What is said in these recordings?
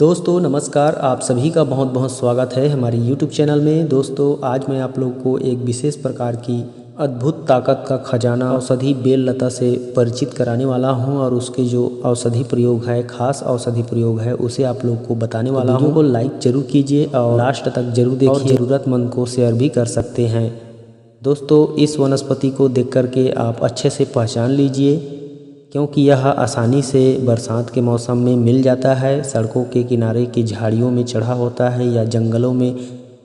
दोस्तों नमस्कार, आप सभी का बहुत बहुत स्वागत है हमारे YouTube चैनल में। दोस्तों आज मैं आप लोग को एक विशेष प्रकार की अद्भुत ताकत का खजाना औषधि बेल लता से परिचित कराने वाला हूं और उसके जो औषधि प्रयोग है, खास औषधि प्रयोग है, उसे आप लोग को बताने वाला हूं। वीडियो को लाइक जरूर कीजिए और लास्ट तक जरूर देखिए और ज़रूरतमंद को शेयर भी कर सकते हैं। दोस्तों इस वनस्पति को देख करके आप अच्छे से पहचान लीजिए, क्योंकि यह आसानी से बरसात के मौसम में मिल जाता है। सड़कों के किनारे की झाड़ियों में चढ़ा होता है या जंगलों में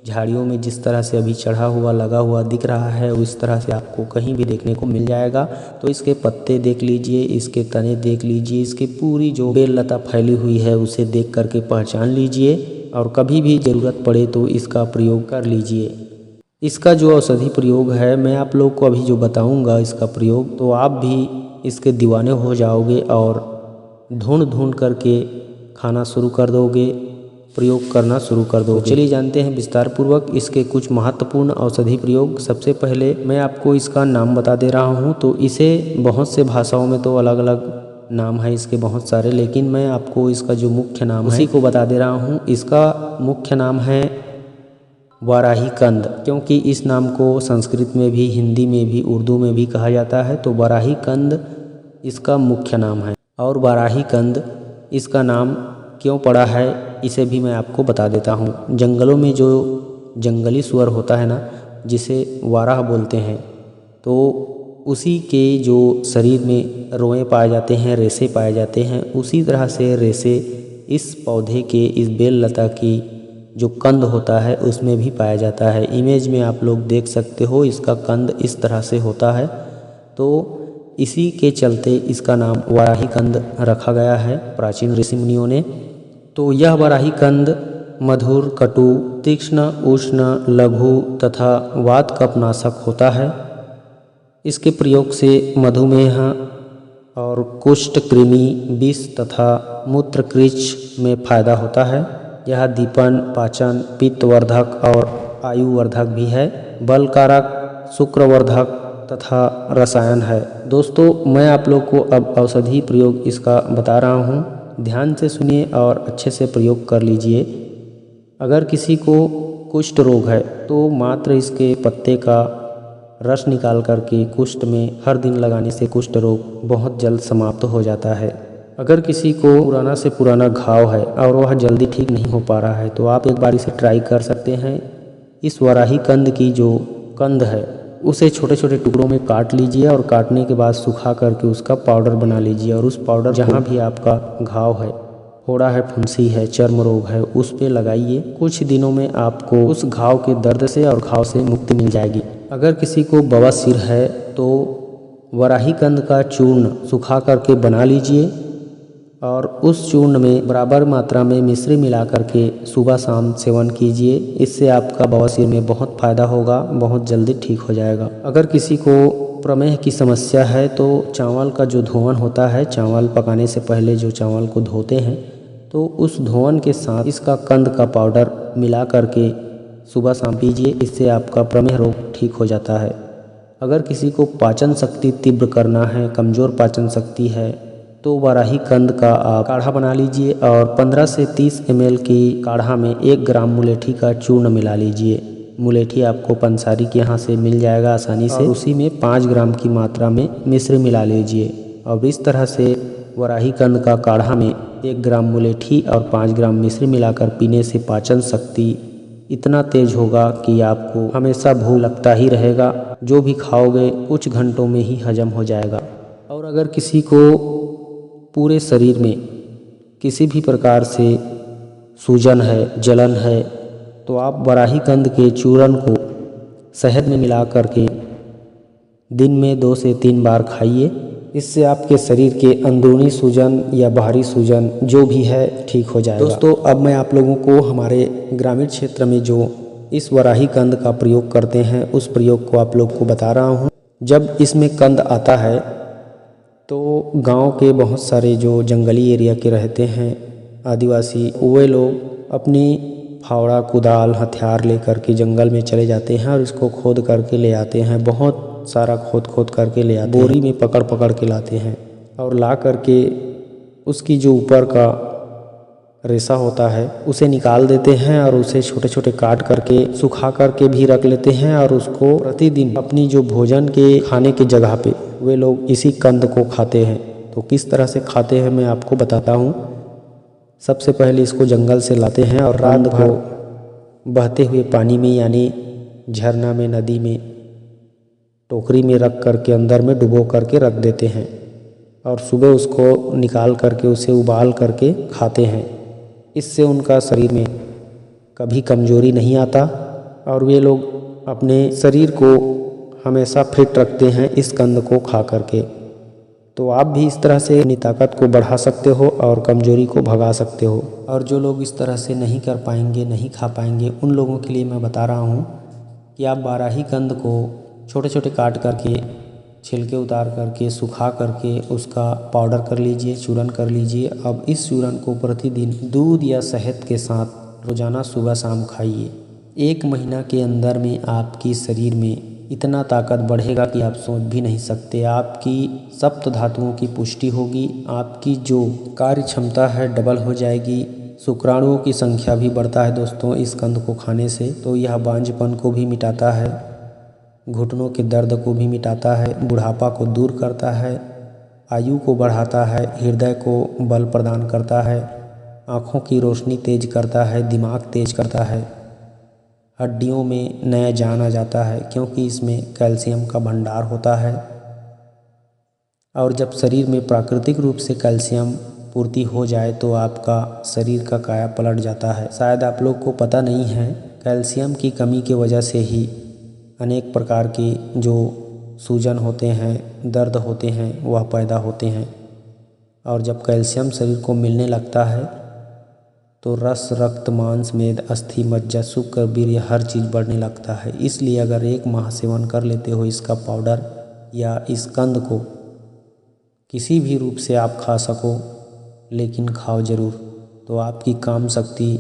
झाड़ियों में जिस तरह से अभी चढ़ा हुआ लगा हुआ दिख रहा है, उस तरह से आपको कहीं भी देखने को मिल जाएगा। तो इसके पत्ते देख लीजिए, इसके तने देख लीजिए, इसकी पूरी जो बेल लता फैली हुई है उसे देख करके पहचान लीजिए और कभी भी ज़रूरत पड़े तो इसका प्रयोग कर लीजिए। इसका जो औषधि प्रयोग है मैं आप लोग को अभी जो बताऊँगा इसका प्रयोग, तो आप भी इसके दीवाने हो जाओगे और ढूंढ करके खाना शुरू कर दोगे, प्रयोग करना शुरू कर दोगे। चलिए जानते हैं विस्तार पूर्वक इसके कुछ महत्वपूर्ण औषधि प्रयोग। सबसे पहले मैं आपको इसका नाम बता दे रहा हूं। तो इसे बहुत से भाषाओं में तो अलग अलग नाम है इसके बहुत सारे, लेकिन मैं आपको इसका जो मुख्य नाम है उसी को बता दे रहा हूँ। इसका मुख्य नाम है वाराही कंद, क्योंकि इस नाम को संस्कृत में भी, हिंदी में भी, उर्दू में भी कहा जाता है। तो वाराही कंद इसका मुख्य नाम है। और वाराही कंद इसका नाम क्यों पड़ा है इसे भी मैं आपको बता देता हूँ। जंगलों में जो जंगली सुअर होता है ना, जिसे वाराह बोलते हैं, तो उसी के जो शरीर में रोए पाए जाते हैं, रेशे पाए जाते हैं, उसी तरह से रेशे इस पौधे के, इस बेल लता की जो कंद होता है उसमें भी पाया जाता है। इमेज में आप लोग देख सकते हो, इसका कंद इस तरह से होता है। तो इसी के चलते इसका नाम वाराही कंद रखा गया है प्राचीन ऋषि मुनियों ने। तो यह वाराही कंद मधुर, कटु, तीक्ष्ण, उष्ण, लघु तथा वात कफनाशक होता है। इसके प्रयोग से मधुमेह और कुष्ठ, कृमि, विष तथा मूत्रकृच्छ में फायदा होता है। यह दीपन, पाचन, पित्तवर्धक और आयुवर्धक भी है। बलकारक, शुक्रवर्धक तथा रसायन है। दोस्तों मैं आप लोग को अब औषधि प्रयोग इसका बता रहा हूँ, ध्यान से सुनिए और अच्छे से प्रयोग कर लीजिए। अगर किसी को कुष्ठ रोग है तो मात्र इसके पत्ते का रस निकाल करके कुष्ठ में हर दिन लगाने से कुष्ठ रोग बहुत जल्द समाप्त हो जाता है। अगर किसी को पुराना से पुराना घाव है और वह जल्दी ठीक नहीं हो पा रहा है, तो आप एक बार इसे ट्राई कर सकते हैं। इस वाराही कंद की जो कंद है उसे छोटे छोटे टुकड़ों में काट लीजिए और काटने के बाद सुखा करके उसका पाउडर बना लीजिए और उस पाउडर जहाँ भी आपका घाव है, फोड़ा है, फुंसी है, चर्म रोग है, उस पे लगाइए। कुछ दिनों में आपको उस घाव के दर्द से और घाव से मुक्ति मिल जाएगी। अगर किसी को बवासीर है तो वाराही कंद का चूर्ण सुखा करके बना लीजिए और उस चूर्ण में बराबर मात्रा में मिश्री मिला करके सुबह शाम सेवन कीजिए। इससे आपका बवासीर में बहुत फ़ायदा होगा, बहुत जल्दी ठीक हो जाएगा। अगर किसी को प्रमेह की समस्या है तो चावल का जो धोवन होता है, चावल पकाने से पहले जो चावल को धोते हैं, तो उस धोवन के साथ इसका कंद का पाउडर मिला करके सुबह शाम पीजिए। इससे आपका प्रमेह रोग ठीक हो जाता है। अगर किसी को पाचन शक्ति तीव्र करना है, कमज़ोर पाचन शक्ति है, तो वाराही कंद का आप काढ़ा बना लीजिए और 15 से 30 ml की काढ़ा में 1 ग्राम मुलेठी का चूर्ण मिला लीजिए। मुलेठी आपको पंसारी के यहाँ से मिल जाएगा आसानी से। उसी में 5 ग्राम की मात्रा में मिश्री मिला लीजिए और इस तरह से वाराही कंद का काढ़ा में 1 ग्राम मुलेठी और 5 ग्राम मिश्री मिलाकर पीने से पाचन शक्ति इतना तेज होगा कि आपको हमेशा भूख लगता ही रहेगा। जो भी खाओगे कुछ घंटों में ही हजम हो जाएगा। और अगर किसी को पूरे शरीर में किसी भी प्रकार से सूजन है, जलन है, तो आप वाराही कंद के चूर्ण को शहद में मिला करके दिन में 2 से 3 बार खाइए। इससे आपके शरीर के अंदरूनी सूजन या बाहरी सूजन जो भी है ठीक हो जाएगा। दोस्तों अब मैं आप लोगों को हमारे ग्रामीण क्षेत्र में जो इस वाराही कंद का प्रयोग करते हैं उस प्रयोग को आप लोग को बता रहा हूँ। जब इसमें कंद आता है तो गांव के बहुत सारे जो जंगली एरिया के रहते हैं आदिवासी, वे लोग अपनी फावड़ा, कुदाल, हथियार लेकर के जंगल में चले जाते हैं और इसको खोद करके ले आते हैं। बहुत सारा खोद करके ले आते हैं, बोरी में पकड़ के लाते हैं और ला करके उसकी जो ऊपर का रेशा होता है उसे निकाल देते हैं और उसे छोटे छोटे काट करके सुखा करके भी रख लेते हैं और उसको प्रतिदिन अपनी जो भोजन के खाने की जगह पे वे लोग इसी कंद को खाते हैं। तो किस तरह से खाते हैं मैं आपको बताता हूँ। सबसे पहले इसको जंगल से लाते हैं और रात भर बहते हुए पानी में यानी झरना में, नदी में, टोकरी में रख करके अंदर में डुबो करके रख देते हैं और सुबह उसको निकाल करके उसे उबाल करके खाते हैं। इससे उनका शरीर में कभी कमजोरी नहीं आता और वे लोग अपने शरीर को हमेशा फिट रखते हैं इस कंद को खा करके। तो आप भी इस तरह से अपनी ताकत को बढ़ा सकते हो और कमजोरी को भगा सकते हो। और जो लोग इस तरह से नहीं कर पाएंगे, नहीं खा पाएंगे, उन लोगों के लिए मैं बता रहा हूँ कि आप बारही कंद को छोटे छोटे काट करके, छिलके उतार करके, सुखा करके उसका पाउडर कर लीजिए, चूरन कर लीजिए। अब इस चूरन को प्रतिदिन दूध या शहद के साथ रोजाना सुबह शाम खाइए। 1 महीना के अंदर में आपकी शरीर में इतना ताकत बढ़ेगा कि आप सोच भी नहीं सकते। आपकी सप्त धातुओं की पुष्टि होगी, आपकी जो कार्य क्षमता है डबल हो जाएगी, शुक्राणुओं की संख्या भी बढ़ता है दोस्तों इस कंद को खाने से। तो यह बांझपन को भी मिटाता है, घुटनों के दर्द को भी मिटाता है, बुढ़ापा को दूर करता है, आयु को बढ़ाता है, हृदय को बल प्रदान करता है, आँखों की रोशनी तेज करता है, दिमाग तेज करता है, हड्डियों में नया जान आ जाता है क्योंकि इसमें कैल्शियम का भंडार होता है। और जब शरीर में प्राकृतिक रूप से कैल्शियम पूर्ति हो जाए तो आपका शरीर का काया पलट जाता है। शायद आप लोग को पता नहीं है, कैल्शियम की कमी की वजह से ही अनेक प्रकार के जो सूजन होते हैं, दर्द होते हैं, वह पैदा होते हैं। और जब कैल्शियम शरीर को मिलने लगता है तो रस, रक्त, मांस, मेद, अस्थि, मज्जा, शुक्र, वीर्य हर चीज़ बढ़ने लगता है। इसलिए अगर 1 माह सेवन कर लेते हो इसका पाउडर या इस कंद को, किसी भी रूप से आप खा सको लेकिन खाओ ज़रूर, तो आपकी काम शक्ति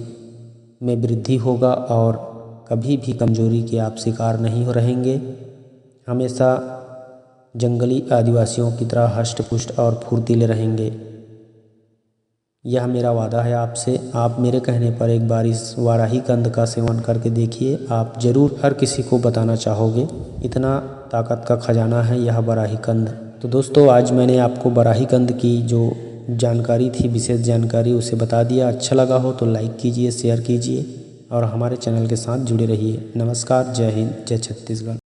में वृद्धि होगा और कभी भी कमजोरी के आप शिकार नहीं हो रहेंगे। हमेशा जंगली आदिवासियों की तरह हष्ट-पुष्ट और फुर्तीले रहेंगे। यह मेरा वादा है आपसे। आप मेरे कहने पर एक बार इस वाराही कंद का सेवन करके देखिए, आप ज़रूर हर किसी को बताना चाहोगे। इतना ताकत का खजाना है यह वाराही कंद। तो दोस्तों आज मैंने आपको वाराही कंद की जो जानकारी थी, विशेष जानकारी, उसे बता दिया। अच्छा लगा हो तो लाइक कीजिए, शेयर कीजिए और हमारे चैनल के साथ जुड़े रहिए। नमस्कार, जय हिंद, जय छत्तीसगढ़।